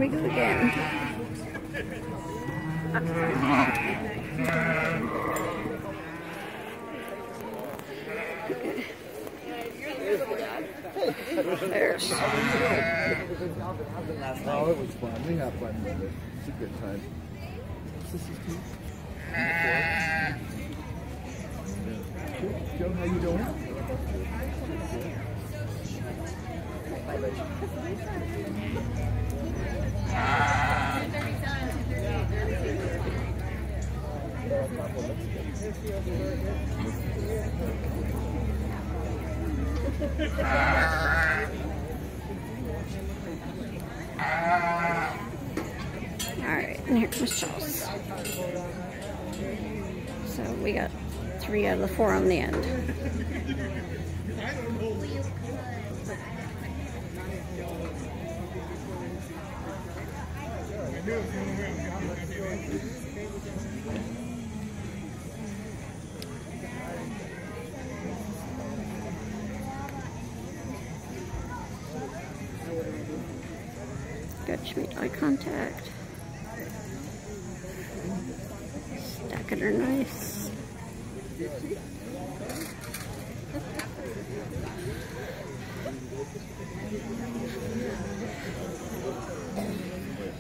we go again. There's. Oh, it was fun. We had fun with it. It's a good time. This is cute. Joe, how you doing? Alright, and here comes Charles. So we got 3 out of the 4 on the end. Got to make eye contact. Stack it are nice.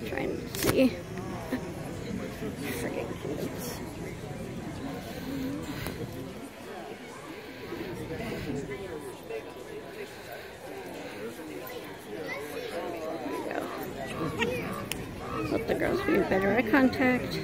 Trying to see. Freaking kids. Let the girls be in better eye contact.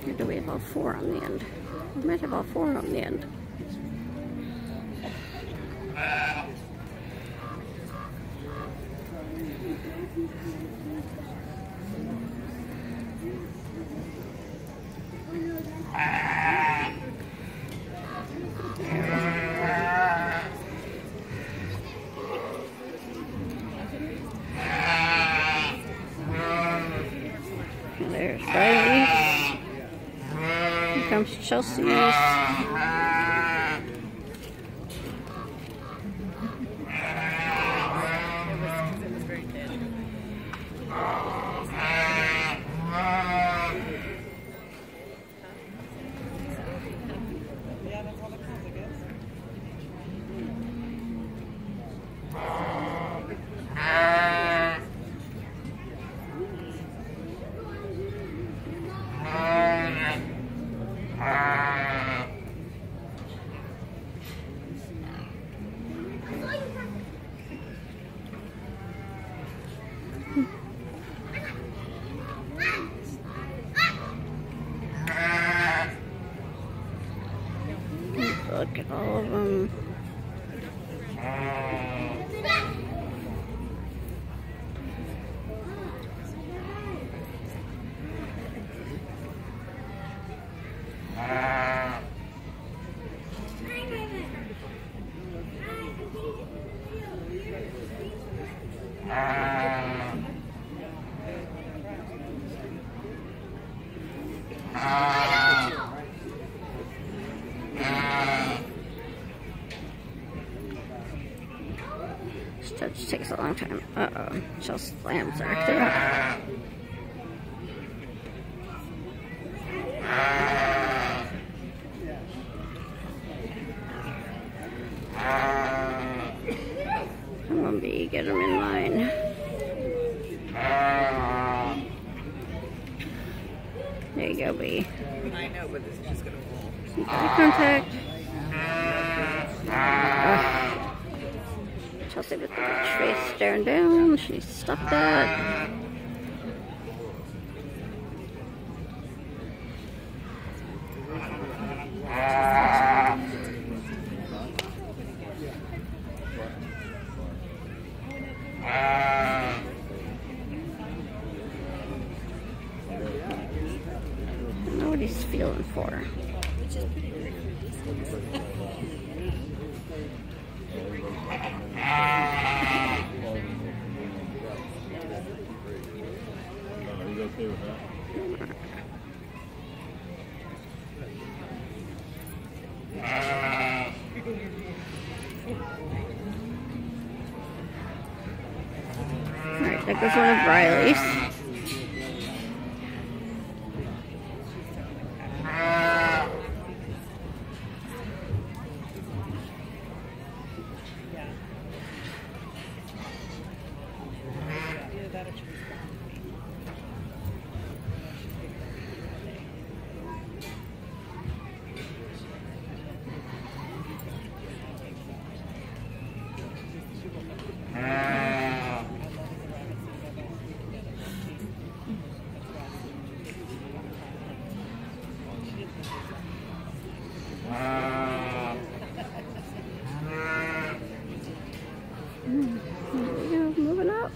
Here do we have all 4 on the end? We might have all 4 on the end. There's Riley's. Here comes Chelsea's. Look at all of them. Touch takes a long time. Uh-oh. She'll slam back there. Come on, B. Get him in line. There you go, B. I know, but this is just gonna roll. Eye contact. Chelsea with the bitch face staring down. She stopped that. I know what he's feeling for. Okay with that? Alright, that goes one of Riley's. Moving up.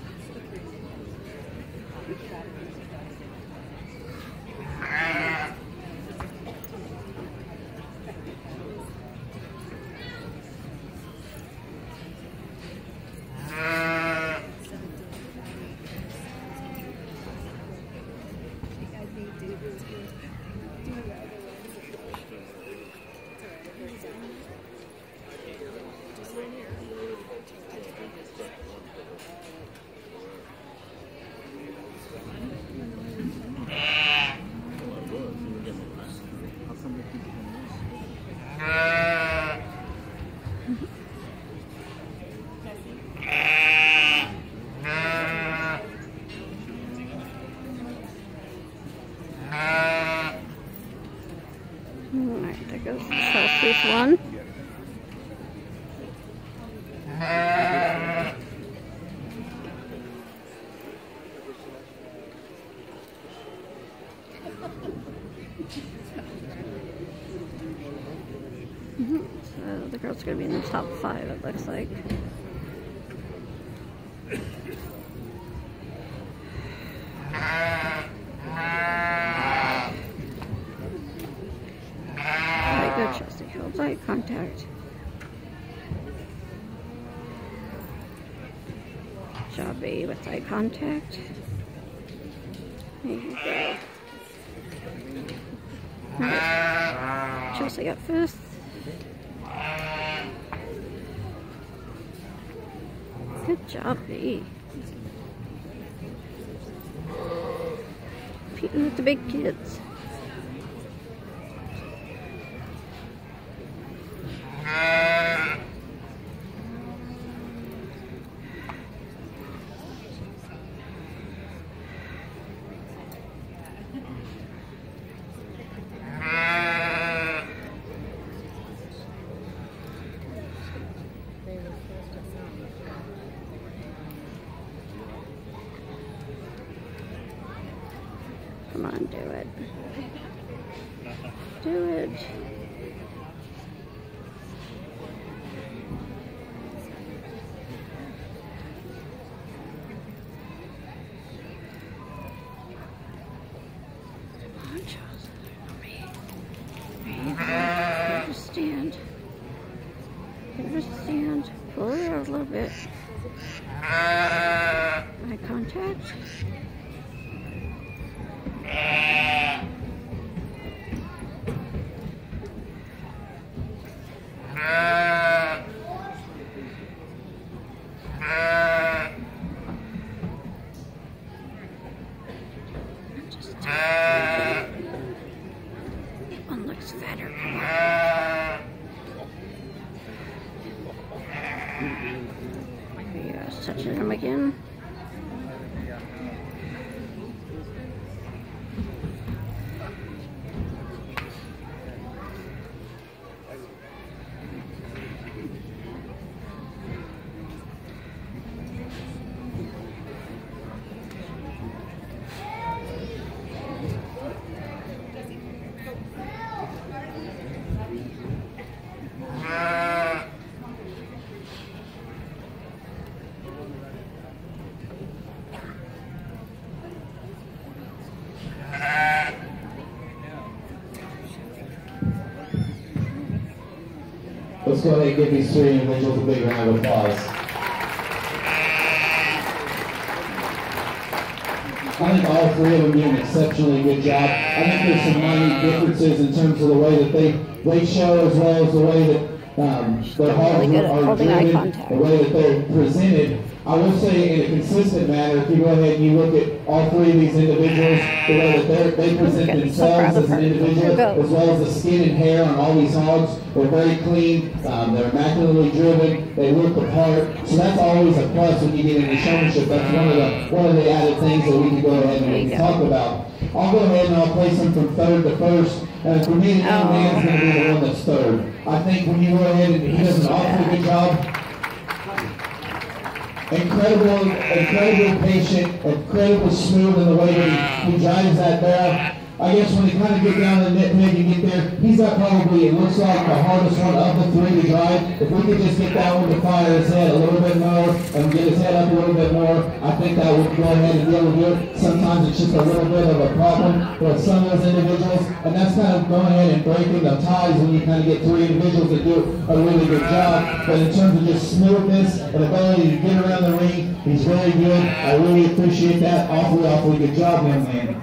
Alright, there goes Chelsea's one. So the girl's gonna be in the top 5, it looks like. Very good, Chelsea. Hold eye contact. Jobby with eye contact. There you go. Alright. Chelsea up first. Good job, B. Competing with the big kids. Come on, do it. Do it. Come on, Charles. There you go. Just stand. Just stand. Pull it out a little bit. Eye contact. One looks fatter. Yes, touching him again. go ahead and give these three individuals a big round of applause. I think all three of them did an exceptionally good job. I think there's some minor differences in terms of the way that they show, as well as the way that their hogs are driven, the way that they're presented. I will say in a consistent manner, if you go ahead and you look at all three of these individuals, the way that they present themselves as an individual, as well as the skin and hair on all these hogs, they're very clean, they're immaculately driven, they look the part. So that's always a plus when you get into showmanship. That's one of the added things that we can go ahead and we can talk about. I'll go ahead and I'll place them from third to first. For me, the young man's going to be the one that's third. I think when you go ahead and he does an awfully good job. Incredible patient, incredible smooth in the way that he drives that barrel. I guess when they kind of get down to the nitpick and get there, he's got probably, it looks like, the hardest one of the three to drive. If we could just get that one to fire his head a little bit more and get his head up a little bit more, I think that would go ahead and be able to do it. Sometimes it's just a little bit of a problem with some of those individuals, and that's kind of going ahead and breaking the ties when you kind of get three individuals that do a really good job. But in terms of just smoothness and ability to get around the ring, he's very good. I really appreciate that. Awfully good job, young man.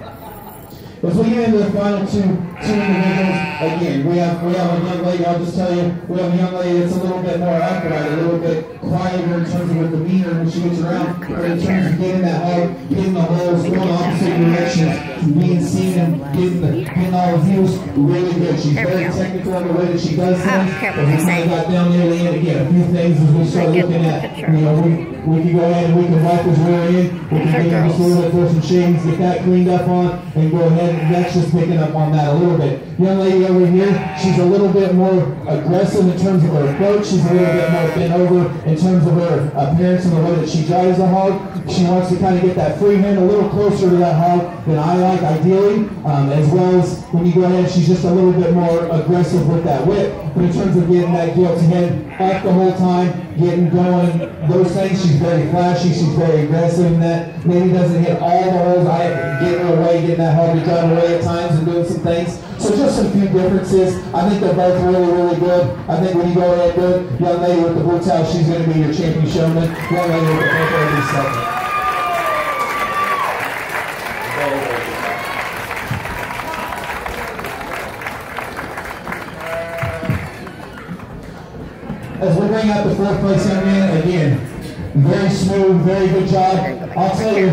As we get into the final two individuals, again, we have a young lady, I'll just tell you, we have a young lady that's a little bit more upright, a little bit quieter in terms of her demeanor when she gets around, but in terms of getting that hug, getting the holes, going opposite directions, being seen and getting all the views, really good. She's very technical in the way that she does things, but we kind of got down near the end again, a few things as we start looking at, you know, we can go ahead and we can wipe his rear end, we can get just a little bit, throw some shades, get that cleaned up on, and go ahead. That's just picking up on that a little bit. Young lady over here, she's a little bit more aggressive in terms of her approach. She's a little bit more bent over in terms of her appearance and the way that she drives the hog. She wants to kind of get that free hand a little closer to that hog than I like, ideally, as well as when you go ahead, she's just a little bit more aggressive with that whip. But in terms of getting that guilty head up the whole time, getting going, those things, she's very flashy, she's very aggressive in that. Maybe doesn't hit all the holes. I have to get her away, getting that hog to drive away at times and doing some things. So just some few differences. I think they're both really good. I think when you go ahead and do it, young lady with the blue towel, she's going to be your champion showman. Young lady with the purple will be second. As we bring out the fourth place young man, again, very smooth, very good job. I'll tell you,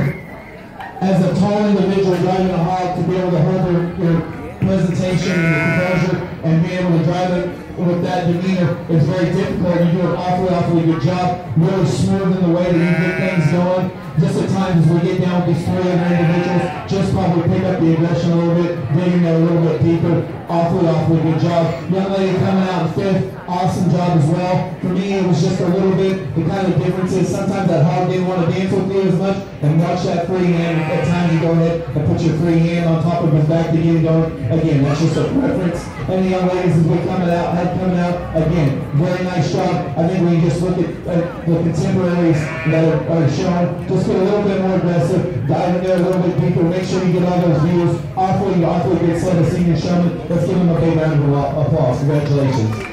as a tall individual driving a hog, to be able to hold your presentation and your composure and be able to drive it with that demeanor is very difficult. You do an awfully good job. Really smooth in the way that you get things going. Just at times as we get down with these three other individuals, just probably pick up the aggression a little bit, digging there a little bit deeper. Awfully good job. Young lady coming out in fifth, awesome job as well. For me, it was just a little bit, the kind of difference is sometimes that hog didn't want to dance with you as much, and watch that free hand. At times you go ahead and put your free hand on top of his back to get him going. Again, that's just a preference. And the young ladies as we're coming out, again, very nice job. I think when you just look at the contemporaries that are shown, just get a little bit more aggressive, dive in there a little bit deeper, make sure you get all those views. Awfully good set of senior showmen. Let's give them a big round of applause. Congratulations.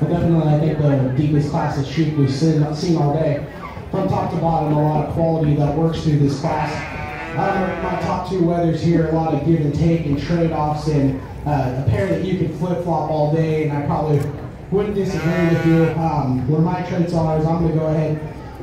Definitely, I think the deepest class of sheep we've seen all day. From top to bottom, a lot of quality that works through this class. My top two weathers here, a lot of give and take and trade-offs, and a pair that you can flip-flop all day, and I probably wouldn't disagree with you. Where my traits are is I'm going to go ahead,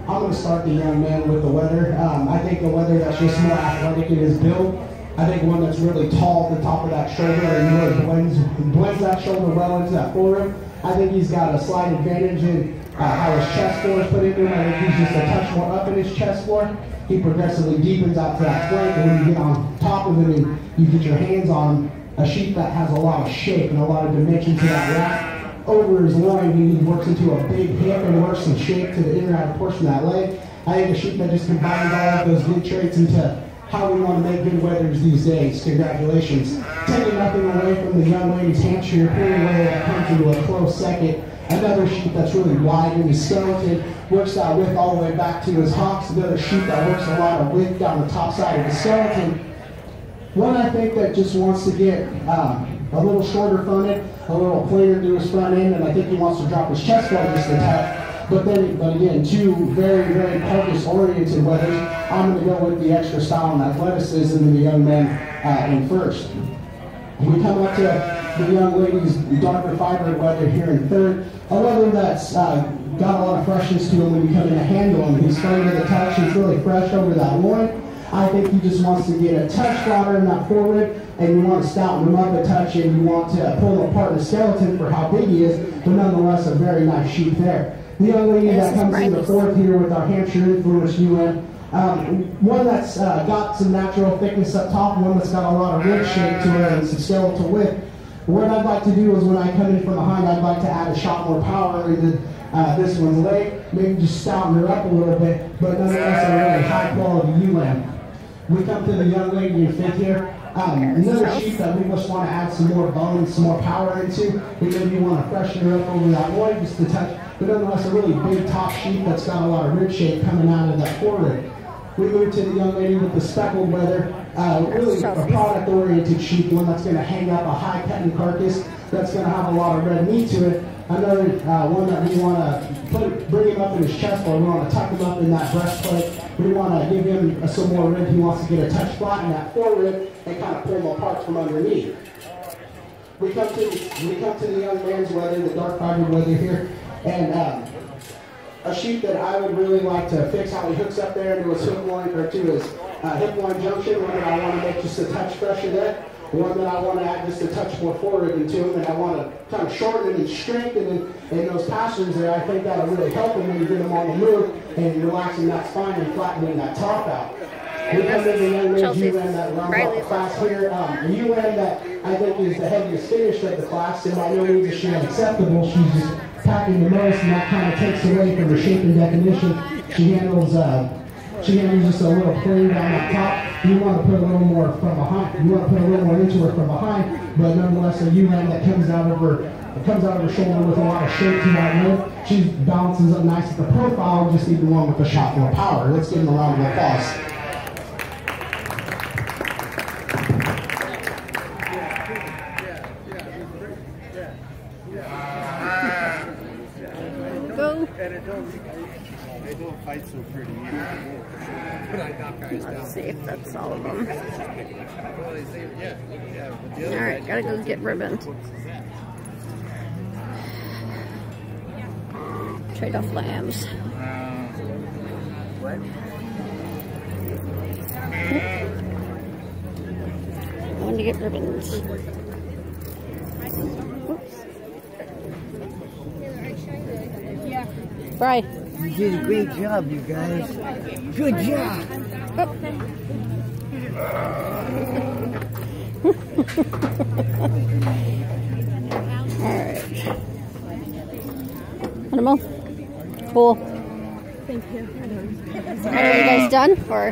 I'm going to start the young man with the weather. I think the weather that's just more athletic in his build. I think one that's really tall at the top of that shoulder and really blends that shoulder well into that forearm. I think he's got a slight advantage in how his chest floor is put into him. I think he's just a touch more up in his chest floor. He progressively deepens out to that flank, and when you get on top of him and you get your hands on a sheep that has a lot of shape and a lot of dimension to that rack, over his loin, he works into a big hip and works some shape to the inner outer portion of that leg. I think a sheep that just combines all of those good traits into how we want to make good wethers these days. Congratulations. Taking nothing away from the young lady's Hampshire, pretty well that comes into a close second. Another sheep that's really wide in his skeleton, works that width all the way back to his hocks. Another sheep that works a lot of width down the top side of his skeleton. One I think that just wants to get a little shorter fronted, a little plainer to his front end, and I think he wants to drop his chest bone just a touch. But again, two very, very carcass-oriented wethers. I'm going to go with the extra style and athleticism in the young man in first. We come up to the young lady's darker fiber wether here in third. A wether that's got a lot of freshness to him when you come in to handle him. He's fun to the touch. He's really fresh over that loin. I think he just wants to get a touch flatter in that forward, and you want to stouten him up a touch, and you want to pull him apart the skeleton for how big he is, but nonetheless a very nice sheep there. The young lady that comes in the fourth here with our Hampshire influence UN, one that's got some natural thickness up top, one that's got a lot of rib shape to her and some skeletal width. What I'd like to do is when I come in from behind, I'd like to add a shot more power into this one's leg, maybe just stouten her up a little bit, but nonetheless a really high quality ewe lamb. We come to the young lady in fifth here. Another sheep that we just want to add some more bone, some more power into. We maybe want to freshen her up over that loin just to touch, but nonetheless a really big top sheep that's got a lot of rib shape coming out of that forehead. We move to the young lady with the speckled wether, really a product-oriented sheep, one that's going to hang up a high-cutting carcass that's going to have a lot of red meat to it. Another one that we want to bring him up in his chest, or we want to tuck him up in that breastplate. We want to give him some more rib. He wants to get a touch flat in that forerib and kind of pull him apart from underneath. We come to the young man's wether, the dark fibered wether here, and a sheep that I would really like to fix how he hooks up there into his hook loin, or to his hip loin junction. One that I want to make just a touch fresher there. One that I want to add just a touch more forward into him, and I want to kind of shorten and strengthen in those pastures there. I think that'll really help him when you get him on the move and relaxing that spine and flattening that top out. We come to the young man's UN that rounds out the class here. A UN that I think is the heaviest finished of the class, and by no means is she unacceptable. She's just packing the most, and that kind of takes away from her shape and definition. She handles just a little plain down that top. You want to put a little more from behind. You want to put a little more into her from behind, but nonetheless a UN that comes out of her shoulder with a lot of shape to that rib. She balances up nice at the profile, just need the one with a shot more power. Let's give him a round of applause. Go. They don't fight so pretty either. Let's see if that's all of them. Alright, gotta go get ribbon. Trade off lambs. What? I want to get ribbons. Oops. Bry. You did a great job, you guys. Good job. Alright. Animal. Cool. Thank you. Are you guys done? Or